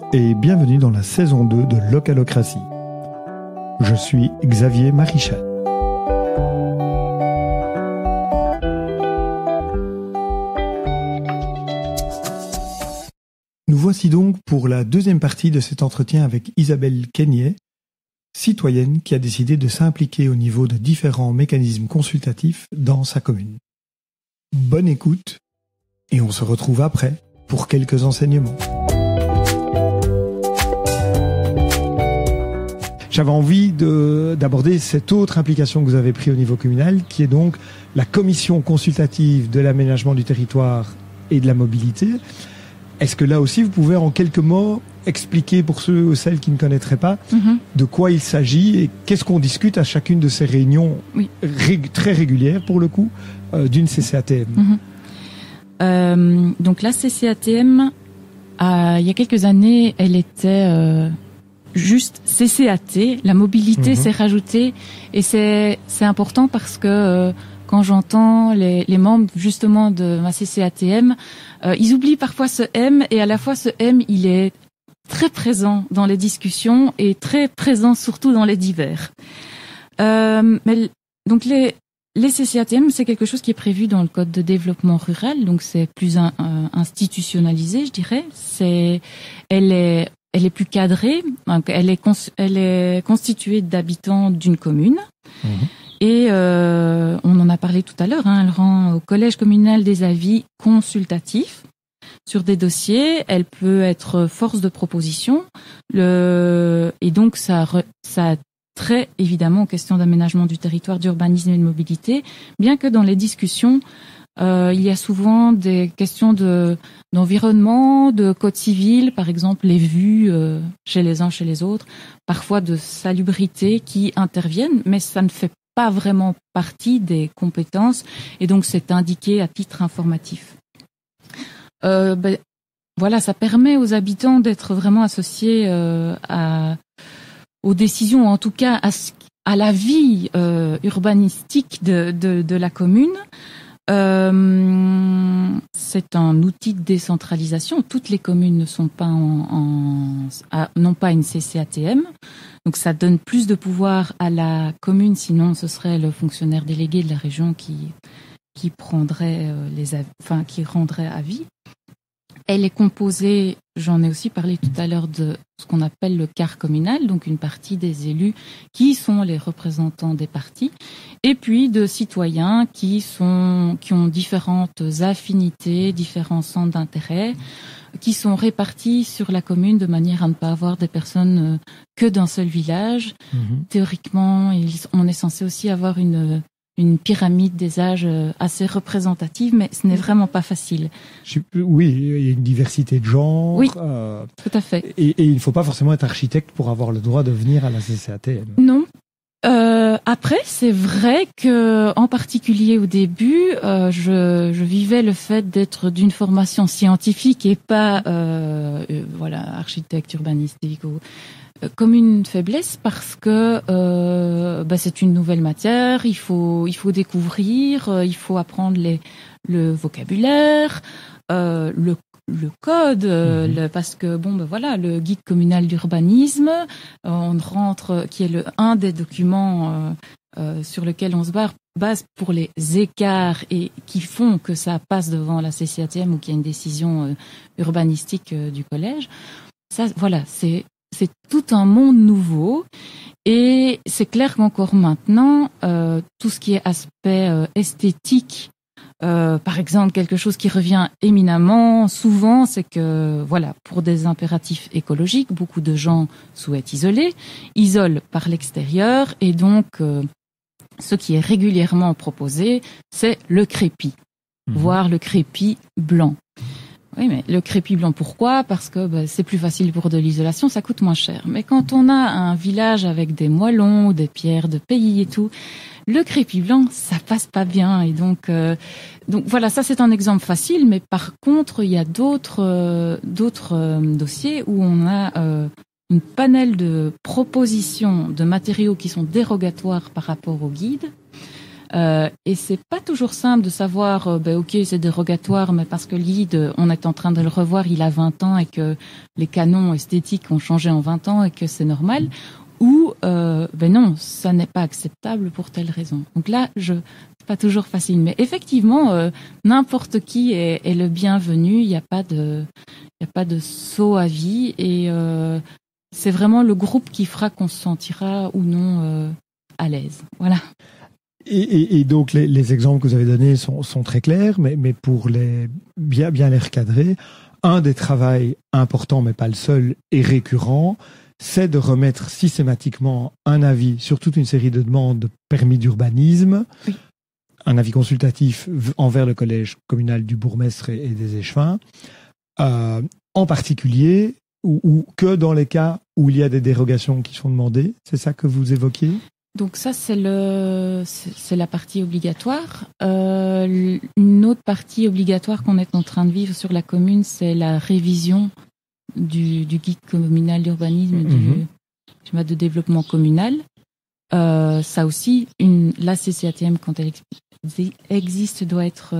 Bonjour et bienvenue dans la saison 2 de Localocratie. Je suis Xavier Marichal. Nous voici donc pour la deuxième partie de cet entretien avec Isabelle Quénier, citoyenne qui a décidé de s'impliquer au niveau de différents mécanismes consultatifs dans sa commune. Bonne écoute et on se retrouve après pour quelques enseignements. J'avais envie d'aborder cette autre implication que vous avez prise au niveau communal, qui est donc la commission consultative de l'aménagement du territoire et de la mobilité. Est-ce que là aussi, vous pouvez en quelques mots expliquer pour ceux ou celles qui ne connaîtraient pas de quoi il s'agit et qu'est-ce qu'on discute à chacune de ces réunions très régulières, pour le coup, d'une CCATM? Donc la CCATM, il y a quelques années, elle était juste CCAT. La mobilité s'est rajoutée et c'est important parce que quand j'entends les membres justement de ma CCATM, ils oublient parfois ce M et à la fois ce M, il est très présent dans les discussions et très présent surtout dans les divers. Donc les CCATM, c'est quelque chose qui est prévu dans le Code de développement rural, donc c'est plus institutionnalisé, je dirais. Elle est plus cadrée, elle est constituée d'habitants d'une commune. Et on en a parlé tout à l'heure, elle rend au collège communal des avis consultatifs sur des dossiers. Elle peut être force de proposition. Et donc ça a trait évidemment aux questions d'aménagement du territoire, d'urbanisme et de mobilité, bien que dans les discussions, il y a souvent des questions d'environnement, de code civil, par exemple les vues chez les uns, chez les autres, parfois de salubrité qui interviennent, mais ça ne fait pas vraiment partie des compétences et donc c'est indiqué à titre informatif. Voilà, ça permet aux habitants d'être vraiment associés aux décisions, en tout cas à la vie urbanistique de la commune. C'est un outil de décentralisation. Toutes les communes ne sont pas n'ont pas une CCATM. Donc ça donne plus de pouvoir à la commune, sinon ce serait le fonctionnaire délégué de la région qui prendrait qui rendrait avis. Elle est composée, j'en ai aussi parlé tout à l'heure, de ce qu'on appelle le quart communal, donc une partie des élus qui sont les représentants des partis, et puis de citoyens qui ont différentes affinités, différents centres d'intérêt, qui sont répartis sur la commune de manière à ne pas avoir des personnes que d'un seul village. Théoriquement, on est censé aussi avoir une pyramide des âges assez représentative, mais ce n'est vraiment pas facile. Oui, il y a une diversité de genres. Oui, tout à fait. Et il ne faut pas forcément être architecte pour avoir le droit de venir à la CCATM. Non. Après, c'est vrai que, en particulier au début, je vivais le fait d'être d'une formation scientifique et pas, architecte urbanistique comme une faiblesse parce que c'est une nouvelle matière, il faut découvrir, il faut apprendre le vocabulaire, le code, parce que le guide communal d'urbanisme, on rentre, qui est un des documents sur lequel on se base pour les écarts et qui font que ça passe devant la CCATM ou qu'il y a une décision urbanistique du collège. Ça, voilà, c'est tout un monde nouveau et c'est clair qu'encore maintenant, tout ce qui est aspect esthétique, par exemple, quelque chose qui revient éminemment souvent, c'est que, pour des impératifs écologiques, beaucoup de gens souhaitent isolent par l'extérieur et donc ce qui est régulièrement proposé, c'est le crépi, voire le crépi blanc. Oui, mais le crépi blanc, pourquoi? Parce que c'est plus facile pour de l'isolation, ça coûte moins cher. Mais quand on a un village avec des moellons, des pierres de pays et tout, le crépi blanc, ça passe pas bien. Et donc voilà, ça c'est un exemple facile. Mais par contre, il y a d'autres dossiers où on a une panel de propositions de matériaux qui sont dérogatoires par rapport au guide. Et c'est pas toujours simple de savoir, ok, c'est dérogatoire, mais parce que le guide, on est en train de le revoir, il a 20 ans et que les canons esthétiques ont changé en 20 ans et que c'est normal. Ou, non, ça n'est pas acceptable pour telle raison. Donc là, c'est pas toujours facile. Mais effectivement, n'importe qui est le bienvenu. Il n'y a pas de saut à vie et c'est vraiment le groupe qui fera qu'on se sentira ou non à l'aise. Voilà. Et donc les exemples que vous avez donnés sont très clairs, mais pour bien les recadrer, un des travaux importants, mais pas le seul, et récurrent, c'est de remettre systématiquement un avis sur toute une série de demandes de permis d'urbanisme, oui. Un avis consultatif envers le collège communal du bourgmestre et des échevins, en particulier, ou que dans les cas où il y a des dérogations qui sont demandées. C'est ça que vous évoquiez ? Donc ça, c'est la partie obligatoire. Une autre partie obligatoire qu'on est en train de vivre sur la commune, c'est la révision du guide communal d'urbanisme du schéma de développement communal. Ça aussi, la CCATM, quand elle existe, doit être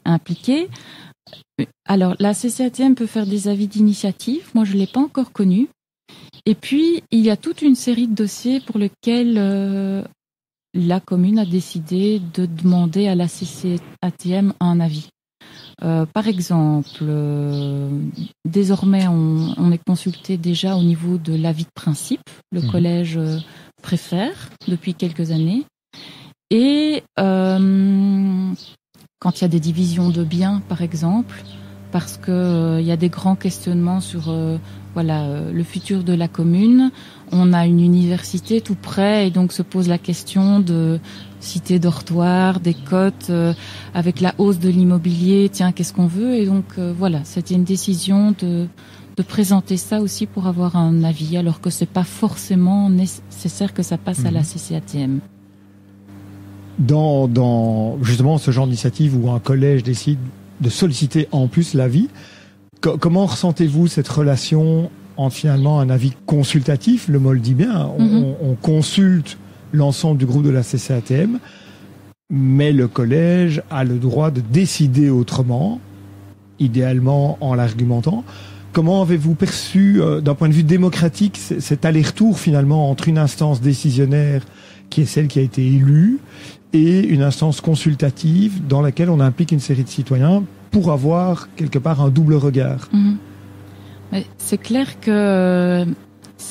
impliquée. Alors, la CCATM peut faire des avis d'initiative. Moi, je ne l'ai pas encore connu. Et puis, il y a toute une série de dossiers pour lesquels la commune a décidé de demander à la CCATM un avis. Par exemple, désormais, on est consulté déjà au niveau de l'avis de principe. Le collège préfère depuis quelques années. Et quand il y a des divisions de biens, par exemple, parce que il y a des grands questionnements sur le futur de la commune. On a une université tout près et donc se pose la question de cité dortoir, des cotes, avec la hausse de l'immobilier, tiens, qu'est-ce qu'on veut ? Et donc c'était une décision de présenter ça aussi pour avoir un avis, alors que c'est pas forcément nécessaire que ça passe à la CCATM. Dans justement ce genre d'initiative où un collège décide de solliciter en plus l'avis, comment ressentez-vous cette relation entre finalement un avis consultatif, le mot le dit bien, on consulte l'ensemble du groupe de la CCATM, mais le collège a le droit de décider autrement, idéalement en l'argumentant. Comment avez-vous perçu, d'un point de vue démocratique, cet aller-retour finalement entre une instance décisionnaire qui est celle qui a été élue et une instance consultative dans laquelle on implique une série de citoyens pour avoir quelque part un double regard? C'est clair que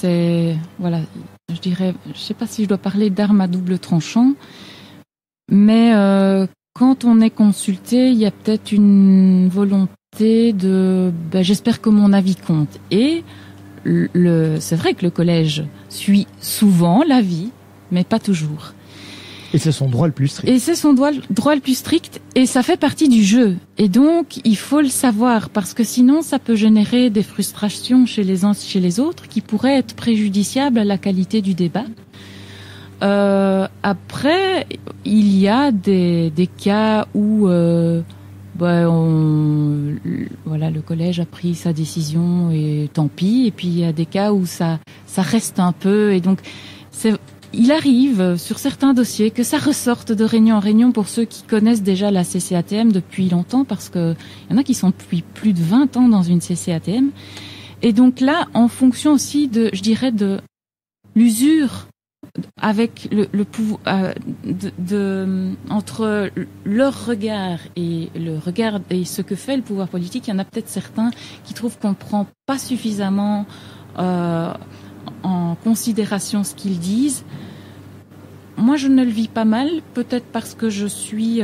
je dirais, je ne sais pas si je dois parler d'arme à double tranchant, mais quand on est consulté, il y a peut-être une volonté j'espère que mon avis compte. Et c'est vrai que le collège suit souvent l'avis, mais pas toujours. Et c'est son droit le plus strict. Et c'est son droit le plus strict, et ça fait partie du jeu. Et donc, il faut le savoir, parce que sinon, ça peut générer des frustrations chez les uns, chez les autres, qui pourraient être préjudiciables à la qualité du débat. Après, il y a des cas où, le collège a pris sa décision et tant pis. Et puis, il y a des cas où ça reste un peu, et donc, il arrive sur certains dossiers que ça ressorte de réunion en réunion pour ceux qui connaissent déjà la CCATM depuis longtemps, parce que il y en a qui sont depuis plus de 20 ans dans une CCATM. Et donc là, en fonction aussi de l'usure avec le pouvoir entre leur regard et le regard et ce que fait le pouvoir politique, il y en a peut-être certains qui trouvent qu'on ne prend pas suffisamment en considération ce qu'ils disent. Moi, je ne le vis pas mal, peut-être parce que je suis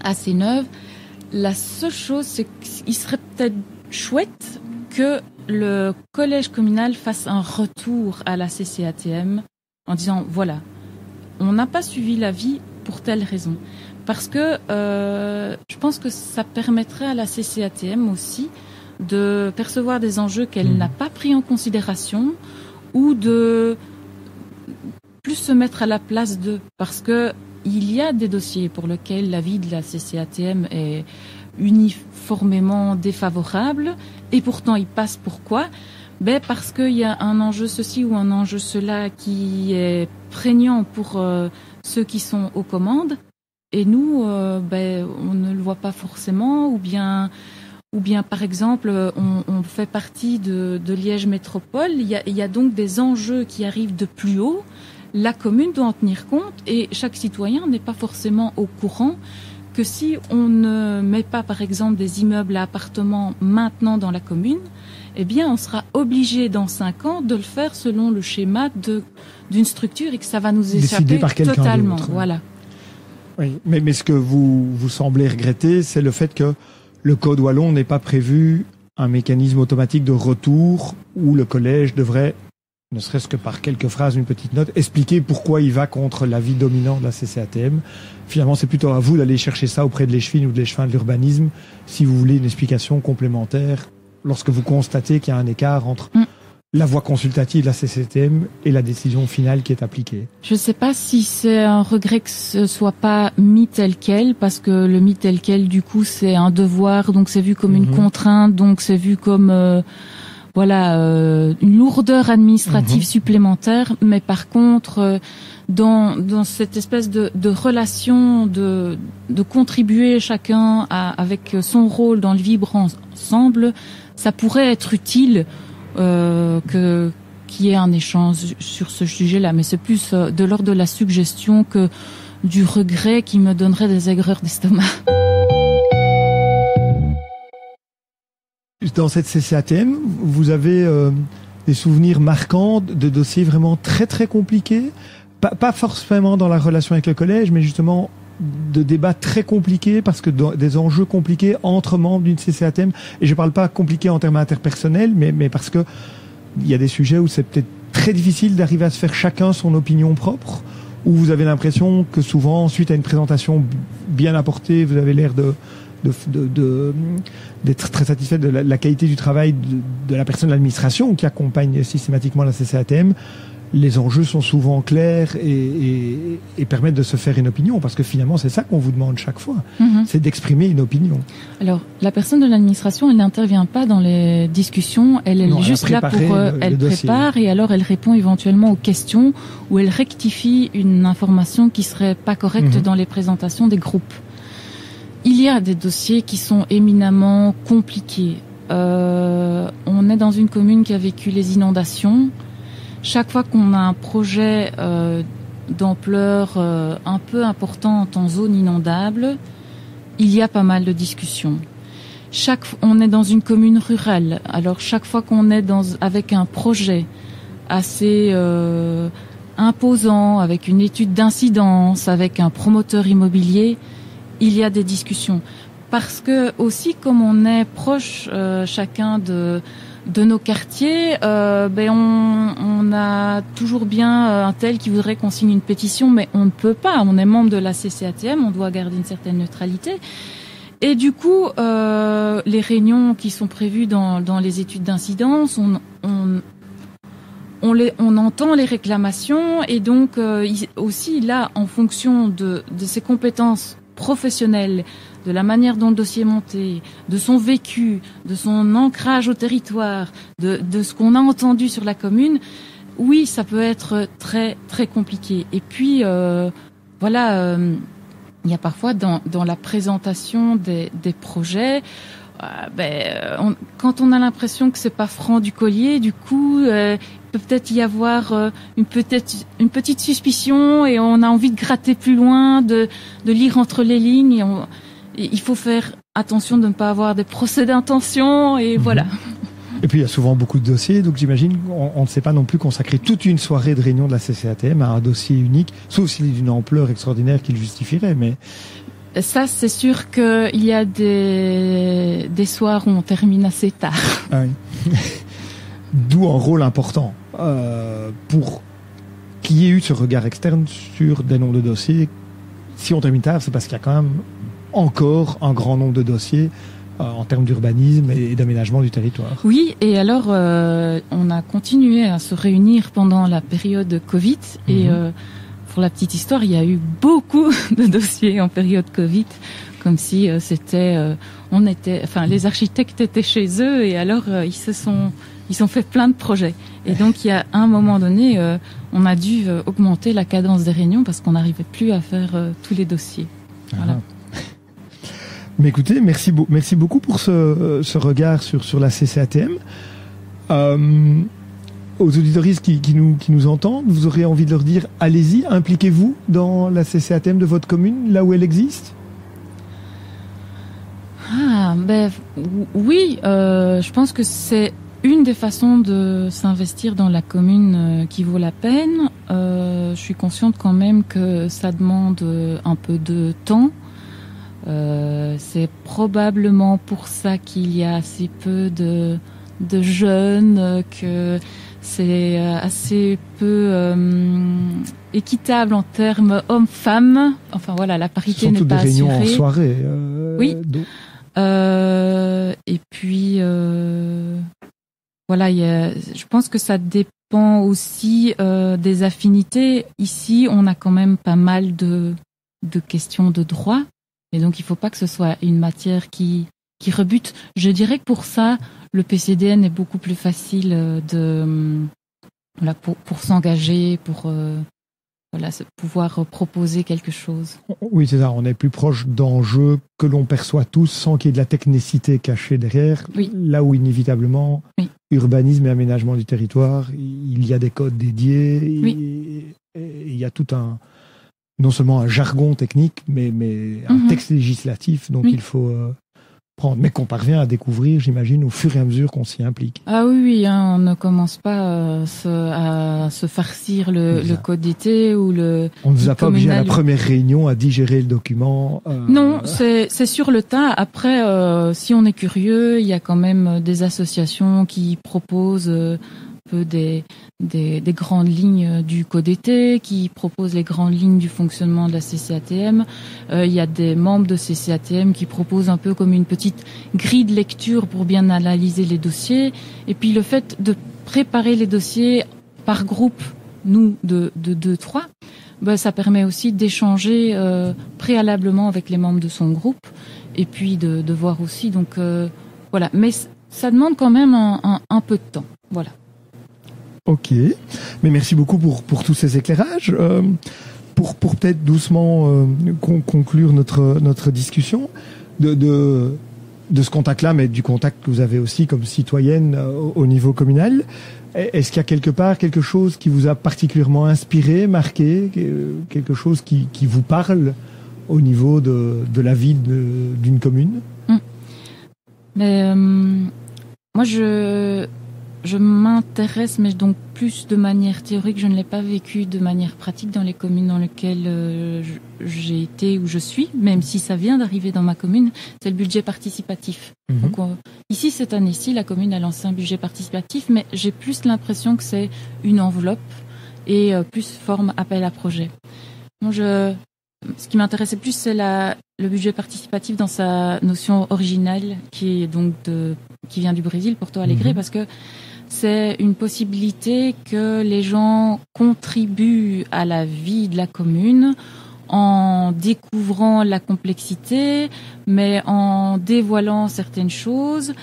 assez neuve. La seule chose, c'est qu'il serait peut-être chouette que le collège communal fasse un retour à la CCATM en disant, voilà, on n'a pas suivi l'avis pour telle raison. Parce que je pense que ça permettrait à la CCATM aussi de percevoir des enjeux qu'elle n'a pas pris en considération, ou de plus se mettre à la place d'eux, parce que il y a des dossiers pour lesquels l'avis de la CCATM est uniformément défavorable, et pourtant il passe. Pourquoi ? parce qu'il y a un enjeu ceci ou un enjeu cela qui est prégnant pour ceux qui sont aux commandes, et nous, on ne le voit pas forcément, ou bien par exemple, on fait partie de Liège Métropole, il y a donc des enjeux qui arrivent de plus haut, la commune doit en tenir compte, et chaque citoyen n'est pas forcément au courant que si on ne met pas, par exemple, des immeubles à appartements maintenant dans la commune, eh bien, on sera obligé dans 5 ans de le faire selon le schéma d'une structure et que ça va nous échapper totalement. Voilà. Oui, mais ce que vous semblez regretter, c'est le fait que le Code wallon n'ait pas prévu un mécanisme automatique de retour où le collège devrait, ne serait-ce que par quelques phrases, une petite note, expliquer pourquoi il va contre l'avis dominant de la CCATM. Finalement, c'est plutôt à vous d'aller chercher ça auprès de l'Échevin ou de l'Échevin de l'urbanisme si vous voulez une explication complémentaire lorsque vous constatez qu'il y a un écart entre la voie consultative de la CCATM et la décision finale qui est appliquée. Je ne sais pas si c'est un regret que ce soit pas mis tel quel, parce que le mis tel quel, du coup, c'est un devoir, donc c'est vu comme une contrainte, donc c'est vu comme une lourdeur administrative supplémentaire. Mais par contre, dans cette espèce de relation de contribuer chacun avec son rôle dans le vivre ensemble, ça pourrait être utile qu'il y ait un échange sur ce sujet-là. Mais c'est plus de l'ordre de la suggestion que du regret qui me donnerait des aigreurs d'estomac. Dans cette CCATM, vous avez des souvenirs marquants de dossiers vraiment très très compliqués, pas forcément dans la relation avec le collège, mais justement de débats très compliqués parce que des enjeux compliqués entre membres d'une CCATM. Et je parle pas compliqués en termes interpersonnels, mais parce que il y a des sujets où c'est peut-être très difficile d'arriver à se faire chacun son opinion propre, où vous avez l'impression que souvent, suite à une présentation bien apportée, vous avez l'air d'être très satisfait de la qualité du travail de la personne de l'administration qui accompagne systématiquement la CCATM. Les enjeux sont souvent clairs et permettent de se faire une opinion, parce que finalement c'est ça qu'on vous demande chaque fois, c'est d'exprimer une opinion. Alors la personne de l'administration, elle n'intervient pas dans les discussions, elle est juste là pour elle prépare et alors elle répond éventuellement aux questions ou elle rectifie une information qui serait pas correcte dans les présentations des groupes. Il y a des dossiers qui sont éminemment compliqués. On est dans une commune qui a vécu les inondations. Chaque fois qu'on a un projet d'ampleur un peu importante en zone inondable, il y a pas mal de discussions. On est dans une commune rurale, alors chaque fois qu'on est avec un projet assez imposant, avec une étude d'incidence, avec un promoteur immobilier, il y a des discussions. Parce que aussi, comme on est proche chacun de nos quartiers, on a toujours bien un tel qui voudrait qu'on signe une pétition, mais on ne peut pas. On est membre de la CCATM, on doit garder une certaine neutralité. Et du coup, les réunions qui sont prévues dans les études d'incidence, on entend les réclamations et donc aussi là, en fonction de ses compétences professionnelles, de la manière dont le dossier est monté, de son vécu, de son ancrage au territoire, de ce qu'on a entendu sur la commune, oui, ça peut être très très compliqué. Et puis il y a parfois dans la présentation des projets, quand on a l'impression que c'est pas franc du collier, du coup, peut-être y avoir une petite suspicion et on a envie de gratter plus loin, de lire entre les lignes. Et il faut faire attention de ne pas avoir des procès d'intention et voilà. Et puis il y a souvent beaucoup de dossiers, donc j'imagine on ne sait pas non plus consacrer toute une soirée de réunion de la CCATM à un dossier unique, sauf s'il est d'une ampleur extraordinaire qui le justifierait, mais... Ça, c'est sûr qu'il y a des soirs où on termine assez tard. Ah oui. D'où un rôle important pour qu'il y ait eu ce regard externe sur des nombres de dossiers. Si on termine tard, c'est parce qu'il y a quand même encore un grand nombre de dossiers en termes d'urbanisme et d'aménagement du territoire. Oui, et alors on a continué à se réunir pendant la période Covid et pour la petite histoire, il y a eu beaucoup de dossiers en période Covid comme si les architectes étaient chez eux et alors ils ont fait plein de projets. Et donc il y a un moment donné, on a dû augmenter la cadence des réunions parce qu'on n'arrivait plus à faire tous les dossiers. Voilà. Mais écoutez, merci beaucoup pour ce regard sur la CCATM. Aux auditoristes qui nous entendent, vous auriez envie de leur dire, allez-y, impliquez-vous dans la CCATM de votre commune, là où elle existe? Oui, je pense que c'est une des façons de s'investir dans la commune qui vaut la peine. Je suis consciente quand même que ça demande un peu de temps. C'est probablement pour ça qu'il y a assez peu de jeunes, que c'est assez peu équitable en termes hommes-femmes. Enfin voilà, la parité n'est pas assurée. Surtout des réunions en soirée. Oui. Et puis voilà, je pense que ça dépend aussi des affinités. Ici, on a quand même pas mal de questions de droit. Et donc, il faut pas que ce soit une matière qui rebute. Je dirais que pour ça, le PCDN est beaucoup plus facile pour s'engager, pour pouvoir proposer quelque chose. Oui, c'est ça. On est plus proche d'enjeux que l'on perçoit tous sans qu'il y ait de la technicité cachée derrière. Oui. Là où inévitablement, urbanisme et aménagement du territoire, il y a des codes dédiés. Oui. Et il y a tout non seulement un jargon technique, mais un texte législatif dont il faut prendre, mais qu'on parvient à découvrir, j'imagine, au fur et à mesure qu'on s'y implique. Ah oui, on ne commence pas à se farcir le code d'été ou le. On ne nous a pas obligé à la première réunion à digérer le document. Non, c'est sur le tas. Après, si on est curieux, il y a quand même des associations qui proposent peu des grandes lignes du code d'été, qui proposent les grandes lignes du fonctionnement de la CCATM. Il y a des membres de CCATM qui proposent un peu comme une petite grille de lecture pour bien analyser les dossiers. Et puis le fait de préparer les dossiers par groupe, nous, de 2-3, ça permet aussi d'échanger préalablement avec les membres de son groupe et puis de voir aussi. Donc voilà, mais ça demande quand même un peu de temps. Voilà. Ok, mais merci beaucoup pour tous ces éclairages. Pour peut-être doucement conclure notre discussion de ce contact-là, mais du contact que vous avez aussi comme citoyenne au niveau communal, est-ce qu'il y a quelque part quelque chose qui vous a particulièrement inspiré, marqué, quelque chose qui vous parle au niveau de la vie d'une commune? Mais moi, je m'intéresse, mais donc plus de manière théorique. Je ne l'ai pas vécu de manière pratique dans les communes dans lesquelles j'ai été ou je suis, même si ça vient d'arriver dans ma commune. C'est le budget participatif. Donc, ici, cette année-ci, la commune a lancé un budget participatif, mais j'ai plus l'impression que c'est une enveloppe et plus forme appel à projet. Moi, ce qui m'intéressait plus, c'est le budget participatif dans sa notion originale, qui est donc qui vient du Brésil, Porto Alegre, parce que c'est une possibilité que les gens contribuent à la vie de la commune en découvrant la complexité, mais en dévoilant certaines choses.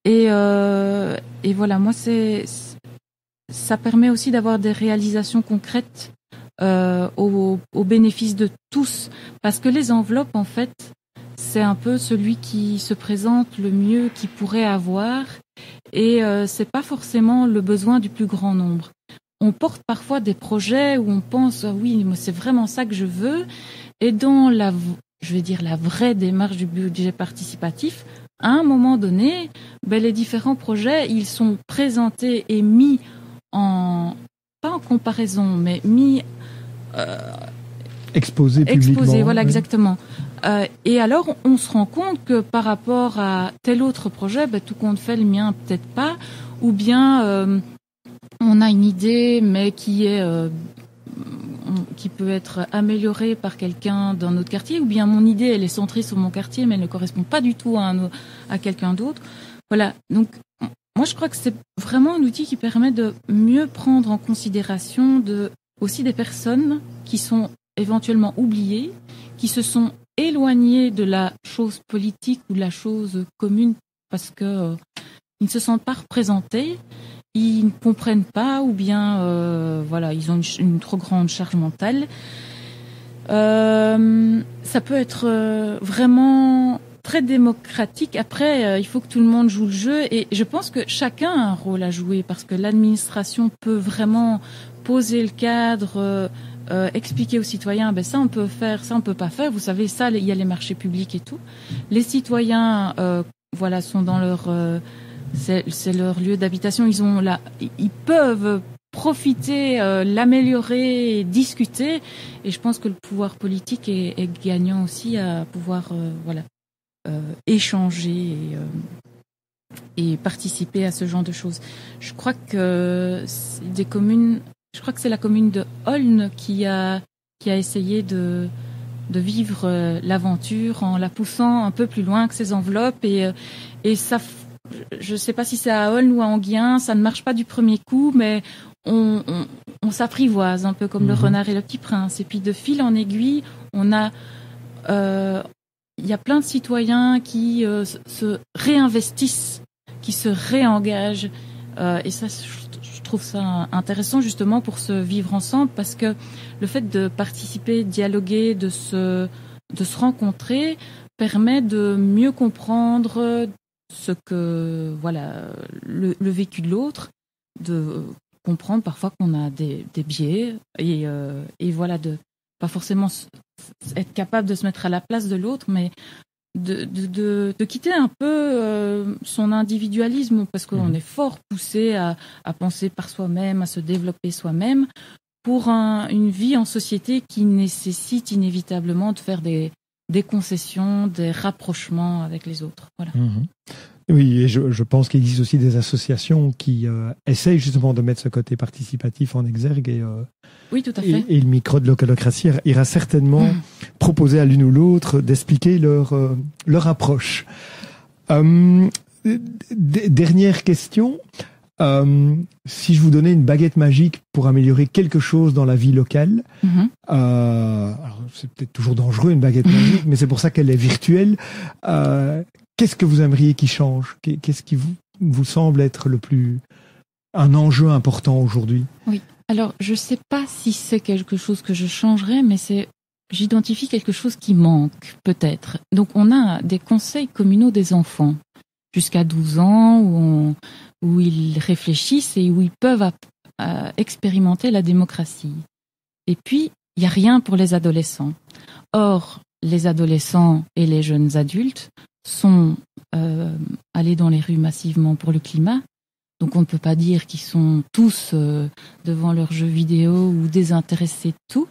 Et voilà, moi, ça permet aussi d'avoir des réalisations concrètes au bénéfice de tous, parce que les enveloppes, en fait, c'est un peu celui qui se présente le mieux qu'il pourrait avoir, et c'est pas forcément le besoin du plus grand nombre. On porte parfois des projets où on pense oui, moi c'est vraiment ça que je veux, et dans la vraie démarche du budget participatif, à un moment donné, les différents projets, ils sont présentés et mis pas en comparaison, mais mis exposé publiquement. Voilà, exactement. Et alors, on se rend compte que par rapport à tel autre projet, tout compte fait, le mien peut-être pas, ou bien on a une idée, mais qui peut être améliorée par quelqu'un d'un autre quartier, ou bien mon idée, elle est centrée sur mon quartier, mais elle ne correspond pas du tout à quelqu'un d'autre. Voilà. Donc, moi, je crois que c'est vraiment un outil qui permet de mieux prendre en considération aussi des personnes qui sont éventuellement oubliées, qui se sont éloignés de la chose politique ou de la chose commune parce que ils ne se sentent pas représentés, ils ne comprennent pas ou bien ils ont une trop grande charge mentale. Ça peut être vraiment très démocratique. Après, il faut que tout le monde joue le jeu et je pense que chacun a un rôle à jouer parce que l'administration peut vraiment poser le cadre, expliquer aux citoyens, ça on peut faire, ça on peut pas faire. Vous savez, ça, il y a les marchés publics et tout. Les citoyens, sont dans leur, c'est leur lieu d'habitation. Ils peuvent profiter, l'améliorer, discuter. Et je pense que le pouvoir politique est gagnant aussi à pouvoir, échanger et participer à ce genre de choses. Je crois que c'est la commune de Olne qui a essayé de vivre l'aventure en la poussant un peu plus loin que ses enveloppes et ça, je ne sais pas si c'est à Olne ou à Anguien, ça ne marche pas du premier coup, mais on s'apprivoise un peu comme le renard et le petit prince. Et puis de fil en aiguille, il y a plein de citoyens qui se réinvestissent, qui se réengagent. Et ça, je trouve ça intéressant justement pour se vivre ensemble parce que le fait de participer, de dialoguer, de se rencontrer permet de mieux comprendre ce que, le vécu de l'autre, de comprendre parfois qu'on a des biais et de pas forcément être capable de se mettre à la place de l'autre, mais de quitter un peu son individualisme parce qu'on est fort poussé à penser par soi-même, à se développer soi-même pour une vie en société qui nécessite inévitablement de faire des concessions, des rapprochements avec les autres. Voilà. Oui, et je pense qu'il existe aussi des associations qui essayent justement de mettre ce côté participatif en exergue. Oui, tout à fait. Et le micro de Localocratie ira certainement proposer à l'une ou l'autre d'expliquer leur approche. Dernière question. Si je vous donnais une baguette magique pour améliorer quelque chose dans la vie locale, alors c'est peut-être toujours dangereux une baguette magique, mais c'est pour ça qu'elle est virtuelle. Qu'est-ce que vous aimeriez qui change ? Qu'est-ce qui vous semble être un enjeu important aujourd'hui ? Oui. Alors, je ne sais pas si c'est quelque chose que je changerais, mais j'identifie quelque chose qui manque, peut-être. Donc, on a des conseils communaux des enfants jusqu'à 12 ans où ils réfléchissent et où ils peuvent expérimenter la démocratie. Et puis, il n'y a rien pour les adolescents. Or, les adolescents et les jeunes adultes sont allés dans les rues massivement pour le climat. Donc on ne peut pas dire qu'ils sont tous devant leurs jeux vidéo ou désintéressés de tout.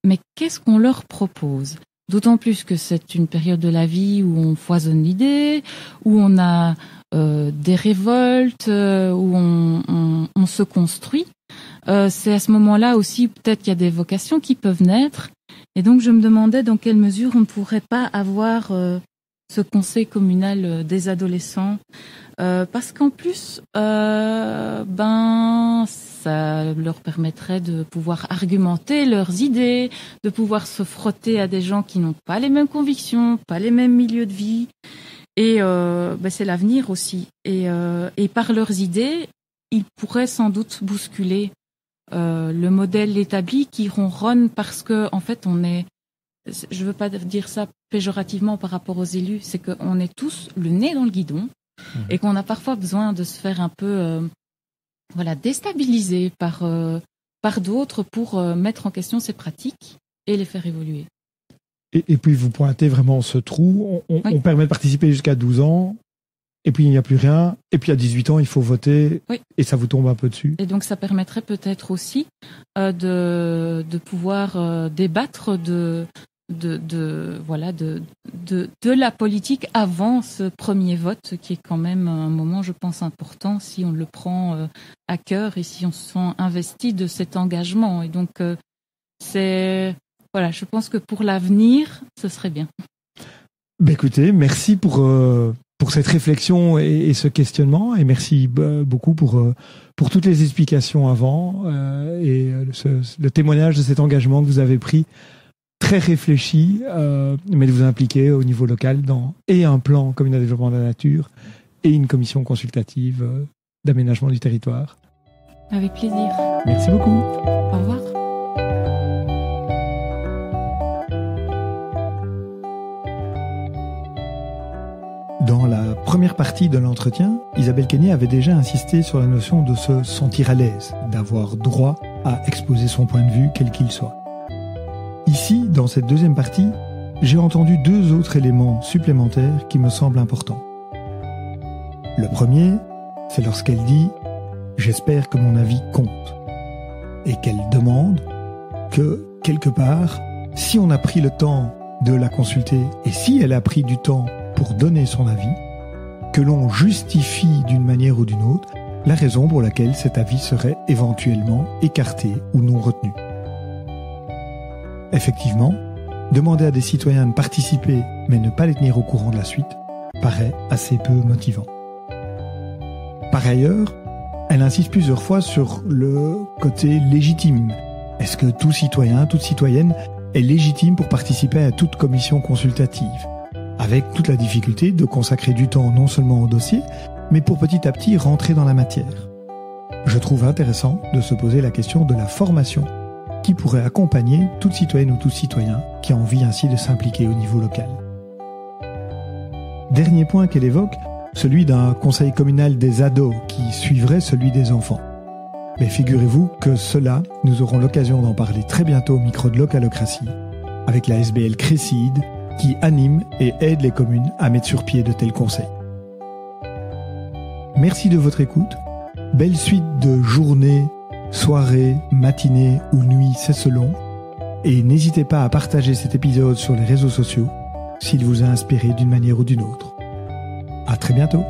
Mais qu'est-ce qu'on leur propose ? D'autant plus que c'est une période de la vie où on foisonne l'idée, où on a des révoltes, où on se construit. C'est à ce moment-là aussi peut-être qu'il y a des vocations qui peuvent naître. Et donc je me demandais dans quelle mesure on ne pourrait pas avoir ce conseil communal des adolescents. Parce qu'en plus, ça leur permettrait de pouvoir argumenter leurs idées, de pouvoir se frotter à des gens qui n'ont pas les mêmes convictions, pas les mêmes milieux de vie. Et c'est l'avenir aussi. Et par leurs idées, ils pourraient sans doute bousculer le modèle établi qui ronronne parce que, en fait, je veux pas dire ça péjorativement par rapport aux élus, c'est qu'on est tous le nez dans le guidon. Et qu'on a parfois besoin de se faire un peu déstabiliser par d'autres pour mettre en question ces pratiques et les faire évoluer. Et puis vous pointez vraiment ce trou, on permet de participer jusqu'à 12 ans, et puis il n'y a plus rien, et puis à 18 ans il faut voter, et ça vous tombe un peu dessus. Et donc ça permettrait peut-être aussi de pouvoir débattre de la politique avant ce premier vote qui est quand même un moment, je pense, important si on le prend à cœur et si on se sent investi de cet engagement. Et donc je pense que pour l'avenir, ce serait bien. Écoutez, merci pour cette réflexion et ce questionnement, et merci beaucoup pour toutes les explications avant et le témoignage de cet engagement que vous avez pris. très réfléchi, mais de vous impliquer au niveau local dans et un plan communal de développement de la nature et une commission consultative d'aménagement du territoire. Avec plaisir. Merci beaucoup. Au revoir. Dans la première partie de l'entretien, Isabelle Quénier avait déjà insisté sur la notion de se sentir à l'aise, d'avoir droit à exposer son point de vue, quel qu'il soit. Ici, dans cette deuxième partie, j'ai entendu 2 autres éléments supplémentaires qui me semblent importants. Le premier, c'est lorsqu'elle dit « J'espère que mon avis compte » et qu'elle demande que, quelque part, si on a pris le temps de la consulter et si elle a pris du temps pour donner son avis, que l'on justifie d'une manière ou d'une autre la raison pour laquelle cet avis serait éventuellement écarté ou non retenu. Effectivement, demander à des citoyens de participer mais ne pas les tenir au courant de la suite paraît assez peu motivant. Par ailleurs, elle insiste plusieurs fois sur le côté légitime. Est-ce que tout citoyen, toute citoyenne est légitime pour participer à toute commission consultative ? Avec toute la difficulté de consacrer du temps non seulement au dossier, mais pour petit à petit rentrer dans la matière. Je trouve intéressant de se poser la question de la formation qui pourrait accompagner toute citoyenne ou tout citoyen qui a envie ainsi de s'impliquer au niveau local. Dernier point qu'elle évoque, celui d'un conseil communal des ados qui suivrait celui des enfants. Mais figurez-vous que cela, nous aurons l'occasion d'en parler très bientôt au micro de Localocratie, avec la SBL Crécide, qui anime et aide les communes à mettre sur pied de tels conseils. Merci de votre écoute. Belle suite de journées, soirées, matinées ou nuits, c'est selon. Et n'hésitez pas à partager cet épisode sur les réseaux sociaux s'il vous a inspiré d'une manière ou d'une autre. À très bientôt.